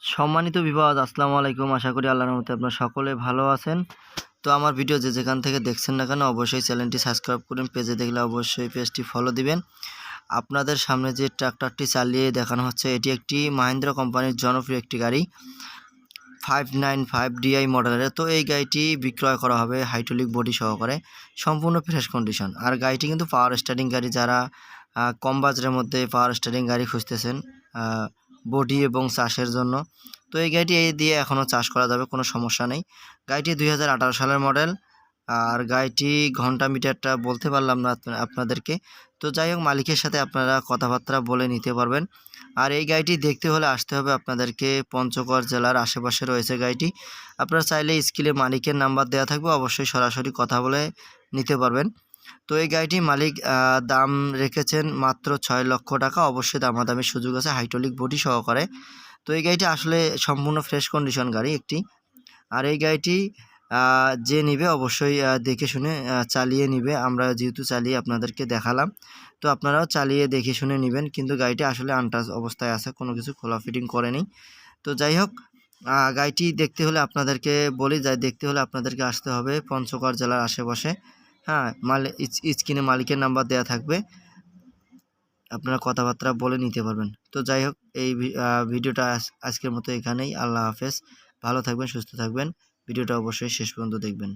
সম্মানিত ভিউয়ার্স, আসসালামু আলাইকুম। আশা করি আল্লাহর রহমতে আপনারা সকলে ভালো আছেন। তো আমার ভিডিও যে যেখান থেকে দেখছেন না কেন অবশ্যই চ্যানেলটি সাবস্ক্রাইব করুন, পেজে দেখলে অবশ্যই পেজটি ফলো দিবেন। আপনাদের সামনে যে ট্রাক্টরটি চালিয়ে দেখানো হচ্ছে এটি একটি মাহিন্দ্রা কোম্পানির জনপ্রিয় একটি গাড়ি 595 DI মডেলের। তো এই গাড়িটি বিক্রয় করা হবে হাইড্রোলিক বডি সহকারে, সম্পূর্ণ ফ্রেশ কন্ডিশন। আর গাড়িটি কিন্তু পাওয়ার স্টারিং গাড়ি, যারা কম বাজারের মধ্যে পাওয়ার স্টারিং গাড়ি খুঁজতেছেন বডি এবং চাষের জন্য, তো এই গাড়িটি এই দিয়ে এখনও চাষ করা যাবে, কোনো সমস্যা নেই। গাড়িটি 2018 সালের মডেল। আর গাড়িটি ঘন্টা মিটারটা বলতে পারলাম না আপনাদেরকে। তো যাই হোক, মালিকের সাথে আপনারা কথাবার্তা বলে নিতে পারবেন। আর এই গাড়িটি দেখতে হলে আসতে হবে আপনাদেরকে পঞ্চগড় জেলার আশেপাশে রয়েছে গাড়িটি। আপনারা চাইলে স্ক্রিনে মালিকের নাম্বার দেওয়া থাকবে, অবশ্যই সরাসরি কথা বলে নিতে পারবেন। তো এই গাড়িটি মালিক দাম রেখেছেন মাত্র 6 লক্ষ টাকা। অবশ্যই দামাদামির সুযোগ আছে, হাইড্রোলিক বডি সহকারে। তো এই গাড়িটি আসলে সম্পূর্ণ ফ্রেশ কন্ডিশন গাড়ি একটি। আর এই গাড়িটি যে নিবে অবশ্যই দেখে শুনে চালিয়ে নিবে। আমরা যেহেতু চালিয়ে আপনাদেরকে দেখালাম, তো আপনারাও চালিয়ে দেখে শুনে নেবেন। কিন্তু গাড়িটি আসলে আনটাচ অবস্থায় আছে, কোনো কিছু খোলা ফিটিং করেনি। তো যাই হোক, গাড়িটি দেখতে হলে আপনাদেরকে বলি, দেখতে হলে আপনাদেরকে আসতে হবে পঞ্চগড় জেলার আশেপাশে। হ্যাঁ, স্ক্রিনে মালিকের নাম্বার দেওয়া থাকবে, আপনারা কথাবার্তা বলে নিতে পারবেন। তো যাই হোক, এই ভিডিওটা আজকের মতো এখানেই। আল্লাহ হাফেজ, ভালো থাকবেন, সুস্থ থাকবেন। ভিডিওটা অবশ্যই শেষ পর্যন্ত দেখবেন।